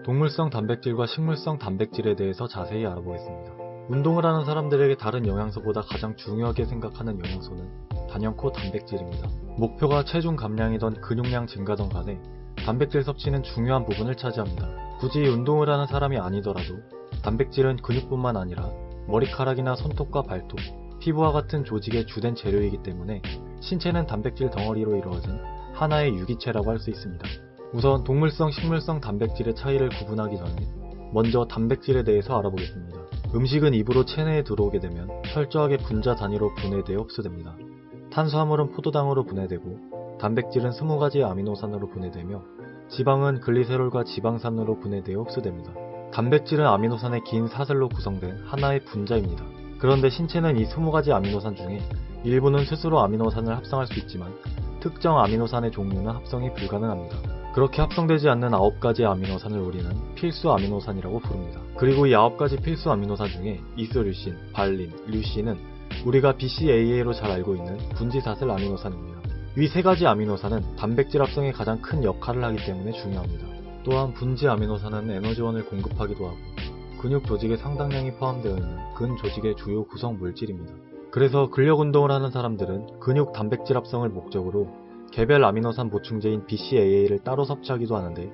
동물성 단백질과 식물성 단백질에 대해서 자세히 알아보겠습니다. 운동을 하는 사람들에게 다른 영양소보다 가장 중요하게 생각하는 영양소는 단연코 단백질입니다. 목표가 체중 감량이던 근육량 증가든 간에 단백질 섭취는 중요한 부분을 차지합니다. 굳이 운동을 하는 사람이 아니더라도 단백질은 근육뿐만 아니라 머리카락이나 손톱과 발톱, 피부와 같은 조직의 주된 재료이기 때문에 신체는 단백질 덩어리로 이루어진 하나의 유기체라고 할 수 있습니다. 우선 동물성, 식물성 단백질의 차이를 구분하기 전에 먼저 단백질에 대해서 알아보겠습니다. 음식은 입으로 체내에 들어오게 되면 철저하게 분자 단위로 분해되어 흡수됩니다. 탄수화물은 포도당으로 분해되고 단백질은 20가지의 아미노산으로 분해되며 지방은 글리세롤과 지방산으로 분해되어 흡수됩니다. 단백질은 아미노산의 긴 사슬로 구성된 하나의 분자입니다. 그런데 신체는 이 20가지 아미노산 중에 일부는 스스로 아미노산을 합성할 수 있지만 특정 아미노산의 종류는 합성이 불가능합니다. 그렇게 합성되지 않는 9가지의 아미노산을 우리는 필수 아미노산이라고 부릅니다. 그리고 이 9가지 필수 아미노산 중에 이소류신, 발린, 류신은 우리가 BCAA로 잘 알고 있는 분지사슬 아미노산입니다. 이 3가지 아미노산은 단백질 합성에 가장 큰 역할을 하기 때문에 중요합니다. 또한 분지 아미노산은 에너지원을 공급하기도 하고 근육 조직의 상당량이 포함되어 있는 근 조직의 주요 구성 물질입니다. 그래서 근력 운동을 하는 사람들은 근육 단백질 합성을 목적으로 개별 아미노산 보충제인 BCAA를 따로 섭취하기도 하는데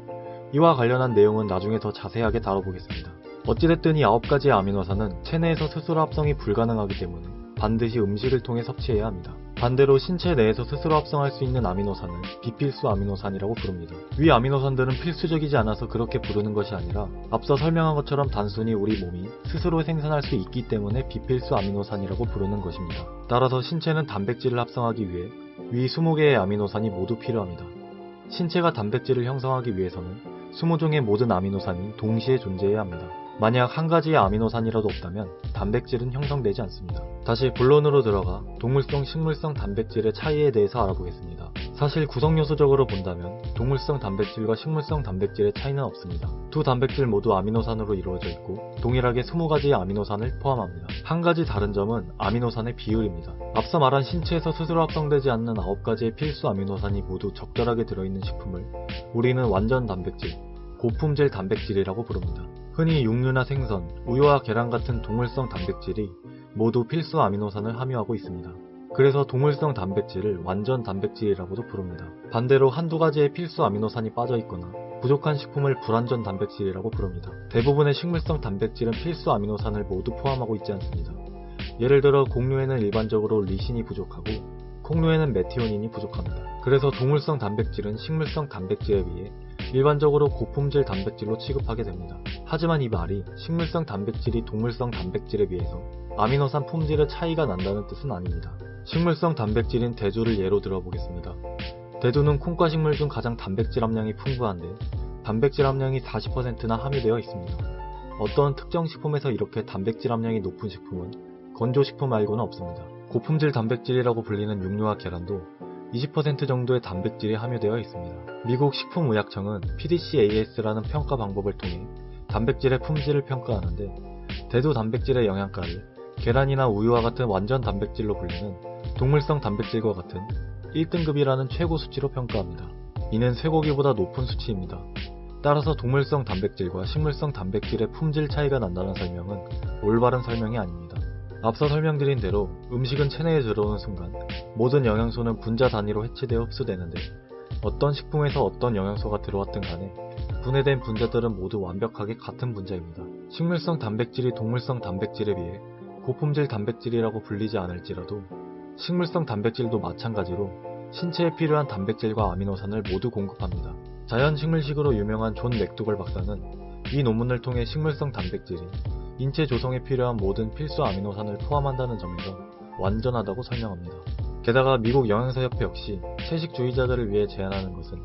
이와 관련한 내용은 나중에 더 자세하게 다뤄보겠습니다. 어찌됐든 이 9가지의 아미노산은 체내에서 스스로 합성이 불가능하기 때문에 반드시 음식을 통해 섭취해야 합니다. 반대로 신체 내에서 스스로 합성할 수 있는 아미노산을 비필수 아미노산이라고 부릅니다. 위 아미노산들은 필수적이지 않아서 그렇게 부르는 것이 아니라 앞서 설명한 것처럼 단순히 우리 몸이 스스로 생산할 수 있기 때문에 비필수 아미노산이라고 부르는 것입니다. 따라서 신체는 단백질을 합성하기 위해 위 20개의 아미노산이 모두 필요합니다. 신체가 단백질을 형성하기 위해서는 20종의 모든 아미노산이 동시에 존재해야 합니다. 만약 한 가지의 아미노산이라도 없다면 단백질은 형성되지 않습니다. 다시 본론으로 들어가 동물성, 식물성 단백질의 차이에 대해서 알아보겠습니다. 사실 구성요소적으로 본다면 동물성 단백질과 식물성 단백질의 차이는 없습니다. 두 단백질 모두 아미노산으로 이루어져 있고 동일하게 20가지의 아미노산을 포함합니다. 한 가지 다른 점은 아미노산의 비율입니다. 앞서 말한 신체에서 스스로 합성되지 않는 9가지의 필수 아미노산이 모두 적절하게 들어있는 식품을 우리는 완전 단백질, 고품질 단백질이라고 부릅니다. 흔히 육류나 생선, 우유와 계란 같은 동물성 단백질이 모두 필수 아미노산을 함유하고 있습니다. 그래서 동물성 단백질을 완전 단백질이라고도 부릅니다. 반대로 한두 가지의 필수 아미노산이 빠져있거나 부족한 식품을 불완전 단백질이라고 부릅니다. 대부분의 식물성 단백질은 필수 아미노산을 모두 포함하고 있지 않습니다. 예를 들어 곡류에는 일반적으로 리신이 부족하고 콩류에는 메티오닌이 부족합니다. 그래서 동물성 단백질은 식물성 단백질에 비해 일반적으로 고품질 단백질로 취급하게 됩니다. 하지만 이 말이 식물성 단백질이 동물성 단백질에 비해서 아미노산 품질의 차이가 난다는 뜻은 아닙니다. 식물성 단백질인 대두를 예로 들어보겠습니다. 대두는 콩과 식물 중 가장 단백질 함량이 풍부한데 단백질 함량이 40%나 함유되어 있습니다. 어떤 특정 식품에서 이렇게 단백질 함량이 높은 식품은 건조식품 말고는 없습니다. 고품질 단백질이라고 불리는 육류와 계란도 20% 정도의 단백질이 함유되어 있습니다. 미국 식품의약청은 PDCAS라는 평가 방법을 통해 단백질의 품질을 평가하는데 대두 단백질의 영양가를 계란이나 우유와 같은 완전 단백질로 불리는 동물성 단백질과 같은 1등급이라는 최고 수치로 평가합니다. 이는 쇠고기보다 높은 수치입니다. 따라서 동물성 단백질과 식물성 단백질의 품질 차이가 난다는 설명은 올바른 설명이 아닙니다. 앞서 설명드린 대로 음식은 체내에 들어오는 순간 모든 영양소는 분자 단위로 해체되어 흡수되는데 어떤 식품에서 어떤 영양소가 들어왔든 간에 분해된 분자들은 모두 완벽하게 같은 분자입니다. 식물성 단백질이 동물성 단백질에 비해 고품질 단백질이라고 불리지 않을지라도 식물성 단백질도 마찬가지로 신체에 필요한 단백질과 아미노산을 모두 공급합니다. 자연식물식으로 유명한 존 맥두걸 박사는 이 논문을 통해 식물성 단백질이 인체 조성에 필요한 모든 필수 아미노산을 포함한다는 점에서 완전하다고 설명합니다. 게다가 미국 영양사협회 역시 채식주의자들을 위해 제안하는 것은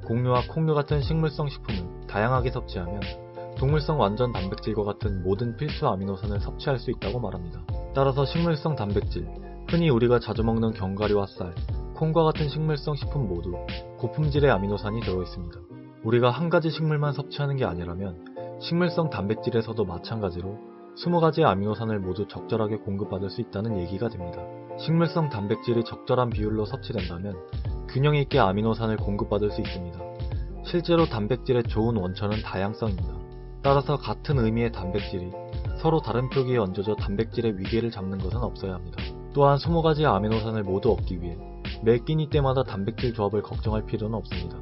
곡류와 콩류 같은 식물성 식품을 다양하게 섭취하면 동물성 완전 단백질과 같은 모든 필수 아미노산을 섭취할 수 있다고 말합니다. 따라서 식물성 단백질, 흔히 우리가 자주 먹는 견과류와 쌀, 콩과 같은 식물성 식품 모두 고품질의 아미노산이 들어있습니다. 우리가 한 가지 식물만 섭취하는 게 아니라면 식물성 단백질에서도 마찬가지로 20가지의 아미노산을 모두 적절하게 공급받을 수 있다는 얘기가 됩니다. 식물성 단백질이 적절한 비율로 섭취된다면 균형 있게 아미노산을 공급받을 수 있습니다. 실제로 단백질의 좋은 원천은 다양성입니다. 따라서 같은 의미의 단백질이 서로 다른 표기에 얹어져 단백질의 위계를 잡는 것은 없어야 합니다. 또한 20가지의 아미노산을 모두 얻기 위해 매 끼니 때마다 단백질 조합을 걱정할 필요는 없습니다.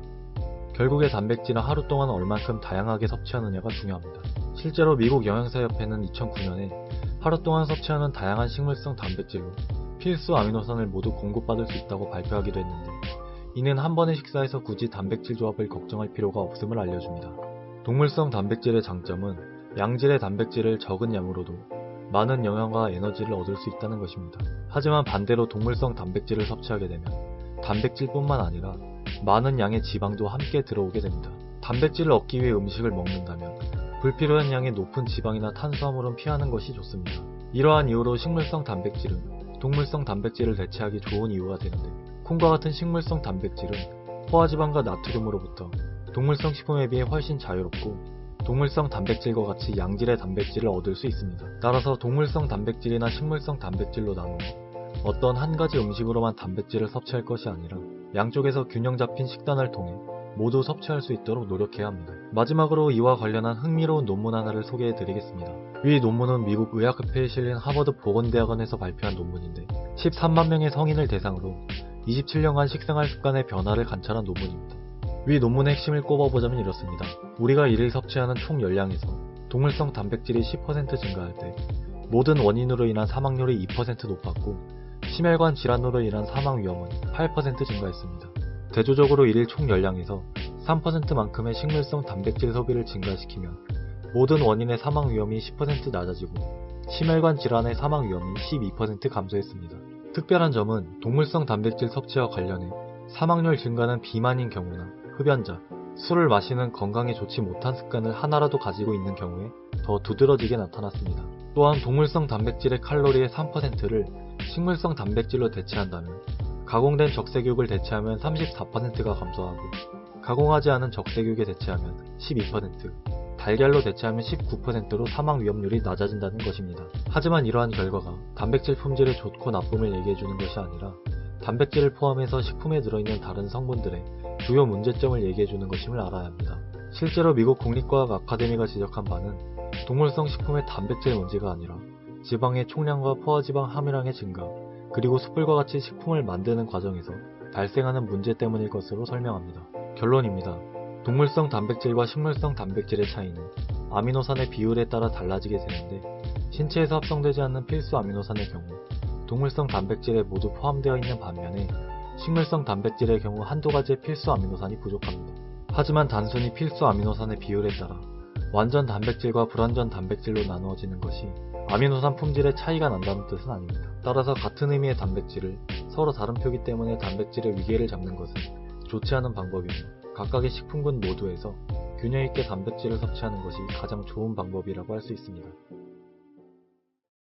결국에 단백질은 하루 동안 얼만큼 다양하게 섭취하느냐가 중요합니다. 실제로 미국 영양사협회는 2009년에 하루 동안 섭취하는 다양한 식물성 단백질로 필수 아미노산을 모두 공급받을 수 있다고 발표하기도 했는데, 이는 한 번의 식사에서 굳이 단백질 조합을 걱정할 필요가 없음을 알려줍니다. 동물성 단백질의 장점은 양질의 단백질을 적은 양으로도 많은 영양과 에너지를 얻을 수 있다는 것입니다. 하지만 반대로 동물성 단백질을 섭취하게 되면 단백질뿐만 아니라 많은 양의 지방도 함께 들어오게 됩니다. 단백질을 얻기 위해 음식을 먹는다면 불필요한 양의 높은 지방이나 탄수화물은 피하는 것이 좋습니다. 이러한 이유로 식물성 단백질은 동물성 단백질을 대체하기 좋은 이유가 되는데, 콩과 같은 식물성 단백질은 포화지방과 나트륨으로부터 동물성 식품에 비해 훨씬 자유롭고 동물성 단백질과 같이 양질의 단백질을 얻을 수 있습니다. 따라서 동물성 단백질이나 식물성 단백질로 나누어 어떤 한 가지 음식으로만 단백질을 섭취할 것이 아니라 양쪽에서 균형 잡힌 식단을 통해 모두 섭취할 수 있도록 노력해야 합니다. 마지막으로 이와 관련한 흥미로운 논문 하나를 소개해 드리겠습니다. 이 논문은 미국 의학협회에 실린 하버드 보건대학원에서 발표한 논문인데 13만 명의 성인을 대상으로 27년간 식생활 습관의 변화를 관찰한 논문입니다. 위 논문의 핵심을 꼽아보자면 이렇습니다. 우리가 이를 섭취하는 총 열량에서 동물성 단백질이 10% 증가할 때 모든 원인으로 인한 사망률이 2% 높았고 심혈관 질환으로 인한 사망 위험은 8% 증가했습니다. 대조적으로 일일 총 열량에서 3%만큼의 식물성 단백질 소비를 증가시키면 모든 원인의 사망 위험이 10% 낮아지고 심혈관 질환의 사망 위험이 12% 감소했습니다. 특별한 점은 동물성 단백질 섭취와 관련해 사망률 증가는 비만인 경우나 흡연자, 술을 마시는 건강에 좋지 못한 습관을 하나라도 가지고 있는 경우에 더 두드러지게 나타났습니다. 또한 동물성 단백질의 칼로리의 3%를 식물성 단백질로 대체한다면 가공된 적색육을 대체하면 34%가 감소하고 가공하지 않은 적색육에 대체하면 12%, 달걀로 대체하면 19%로 사망 위험률이 낮아진다는 것입니다. 하지만 이러한 결과가 단백질 품질의 좋고 나쁨을 얘기해주는 것이 아니라 단백질을 포함해서 식품에 들어있는 다른 성분들의 주요 문제점을 얘기해주는 것임을 알아야 합니다. 실제로 미국 국립과학 아카데미가 지적한 바는 동물성 식품의 단백질 문제가 아니라 지방의 총량과 포화지방 함유량의 증가, 그리고 숯불과 같이 식품을 만드는 과정에서 발생하는 문제 때문일 것으로 설명합니다. 결론입니다. 동물성 단백질과 식물성 단백질의 차이는 아미노산의 비율에 따라 달라지게 되는데, 신체에서 합성되지 않는 필수 아미노산의 경우 동물성 단백질에 모두 포함되어 있는 반면에 식물성 단백질의 경우 한두 가지의 필수 아미노산이 부족합니다. 하지만 단순히 필수 아미노산의 비율에 따라 완전 단백질과 불완전 단백질로 나누어지는 것이 아미노산 품질에 차이가 난다는 뜻은 아닙니다. 따라서 같은 의미의 단백질을 서로 다른 표기 때문에 단백질의 위계를 잡는 것은 좋지 않은 방법이며, 각각의 식품군 모두에서 균형 있게 단백질을 섭취하는 것이 가장 좋은 방법이라고 할 수 있습니다.